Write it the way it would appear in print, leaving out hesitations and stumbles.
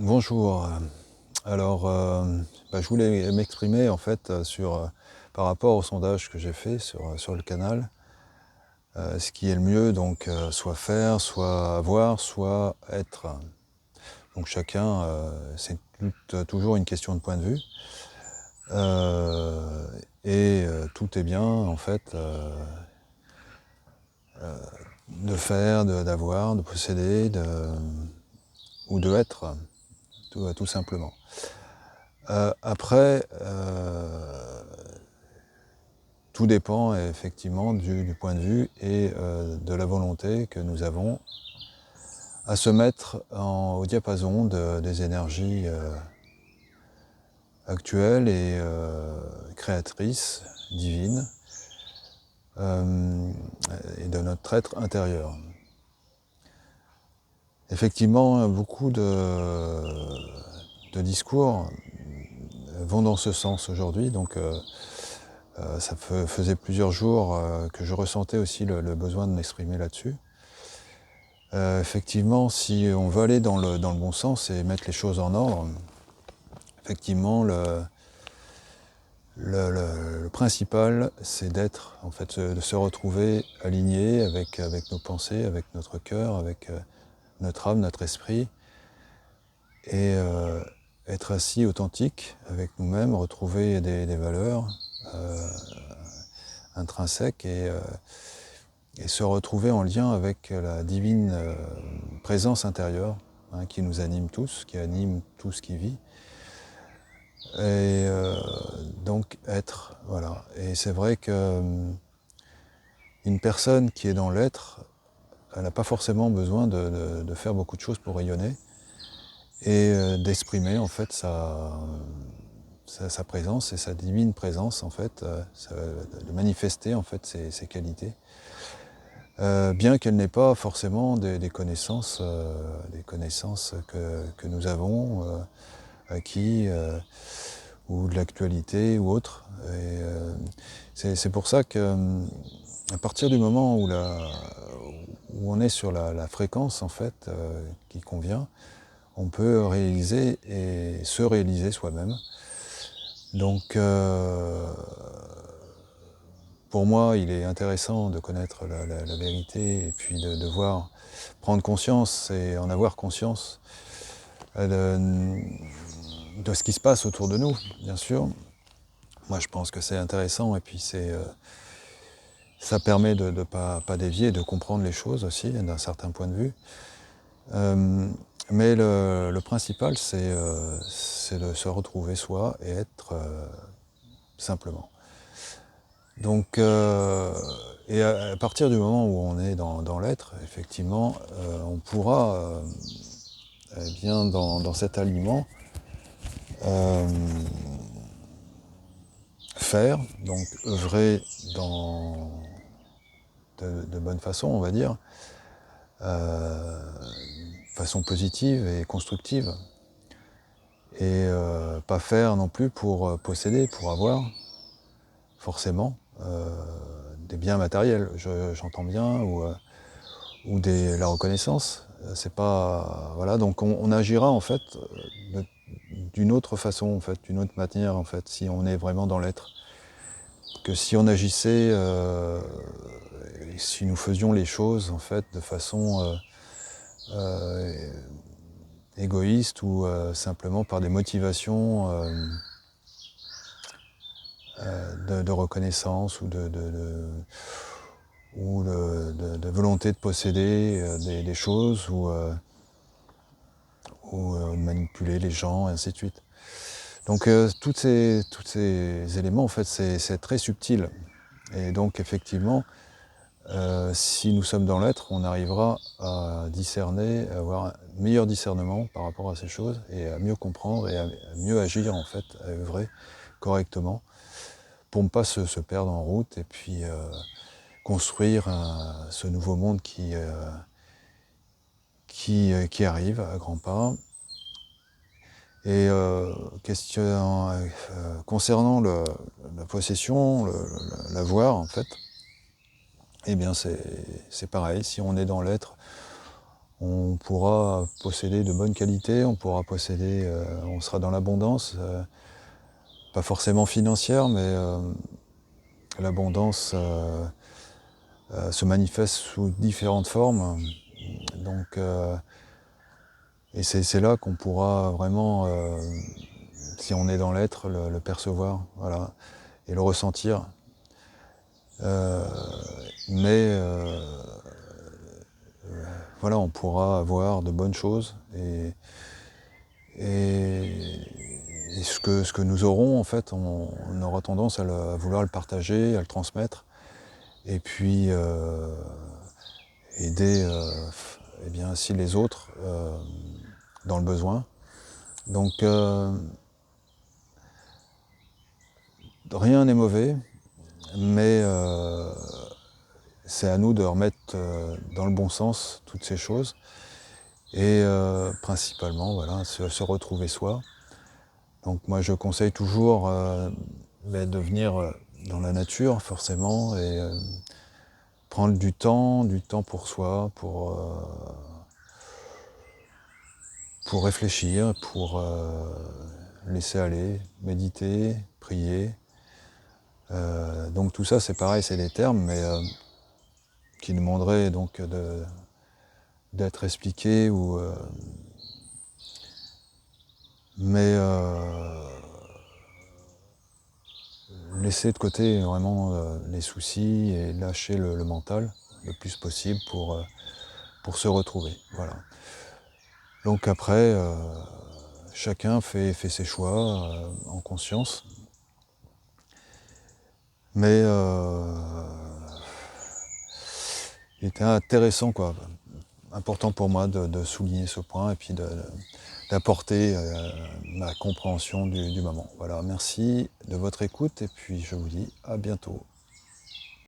Bonjour. Alors, je voulais m'exprimer en fait par rapport au sondage que j'ai fait sur le canal. Ce qui est le mieux, donc, soit faire, soit avoir, soit être. Donc chacun, c'est toujours une question de point de vue. Euh, Tout est bien en fait de faire, d'avoir, de posséder, ou de être, tout simplement. Après, tout dépend effectivement du point de vue et de la volonté que nous avons à se mettre au diapason des énergies actuelles et créatrices, divines, euh, et de notre être intérieur. Effectivement, beaucoup de discours vont dans ce sens aujourd'hui, donc ça faisait plusieurs jours que je ressentais aussi le besoin de m'exprimer là-dessus. Effectivement, si on veut aller dans le bon sens et mettre les choses en ordre, effectivement, le principal, c'est d'être, en fait, de se retrouver aligné avec nos pensées, avec notre cœur, avec notre âme, notre esprit, et être assis authentique avec nous-mêmes, retrouver des valeurs euh, intrinsèques et se retrouver en lien avec la divine présence intérieure, hein, qui nous anime tous, qui anime tout ce qui vit. Et donc être, voilà. Et c'est vrai que une personne qui est dans l'être, elle n'a pas forcément besoin de faire beaucoup de choses pour rayonner et d'exprimer en fait sa présence et sa divine présence en fait, de manifester en fait ses qualités. Bien qu'elle n'ait pas forcément des connaissances que nous avons acquis, ou de l'actualité ou autre. Et c'est pour ça que à partir du moment où on est sur la fréquence en fait qui convient, on peut réaliser et se réaliser soi-même. Donc pour moi, il est intéressant de connaître la vérité et puis de voir, prendre conscience et en avoir conscience de ce qui se passe autour de nous, bien sûr. Moi, je pense que c'est intéressant et puis ça permet de ne pas dévier, de comprendre les choses aussi d'un certain point de vue. Mais le principal, c'est de se retrouver soi et être simplement. Donc, et à partir du moment où on est dans l'être, effectivement, on pourra, eh bien, dans cet aliment, euh, faire, donc œuvrer de bonne façon, on va dire, façon positive et constructive, et pas faire non plus pour posséder, pour avoir, forcément, des biens matériels, j'entends bien, ou la reconnaissance. C'est pas, voilà, donc on agira en fait d'une autre façon, en fait, d'une autre manière, en fait, si on est vraiment dans l'être, que si on agissait, si nous faisions les choses en fait de façon égoïste ou simplement par des motivations de reconnaissance ou de volonté de posséder des choses ou de manipuler les gens, et ainsi de suite. Donc tous ces éléments, en fait, c'est très subtil. Et donc effectivement, si nous sommes dans l'être, on arrivera à discerner, à avoir un meilleur discernement par rapport à ces choses et à mieux comprendre et à mieux agir, en fait, à œuvrer correctement pour ne pas se perdre en route et puis construire ce nouveau monde qui arrive à grands pas. Et concernant la possession, l'avoir, en fait, eh bien c'est pareil, si on est dans l'être, on pourra posséder de bonnes qualités, on pourra posséder, on sera dans l'abondance, pas forcément financière, mais l'abondance se manifeste sous différentes formes. Donc, et c'est là qu'on pourra vraiment, si on est dans l'être, le percevoir, voilà, et le ressentir. Mais voilà, on pourra avoir de bonnes choses et ce que nous aurons, en fait, on aura tendance à vouloir le partager, à le transmettre, et puis aider eh bien, ainsi les autres dans le besoin. Donc rien n'est mauvais, mais c'est à nous de remettre dans le bon sens toutes ces choses et principalement voilà, se retrouver soi. Donc moi je conseille toujours de venir dans la nature forcément et prendre du temps pour soi, pour réfléchir, pour laisser aller, méditer, prier. Donc tout ça c'est pareil, c'est des termes mais qui demanderaient donc d'être expliqués ou mais laisser de côté vraiment les soucis et lâcher le mental le plus possible pour se retrouver. Voilà. Donc après, chacun fait ses choix en conscience. Mais il était intéressant, quoi, important pour moi de souligner ce point et puis d'apporter ma compréhension du moment. Voilà, merci de votre écoute et puis je vous dis à bientôt.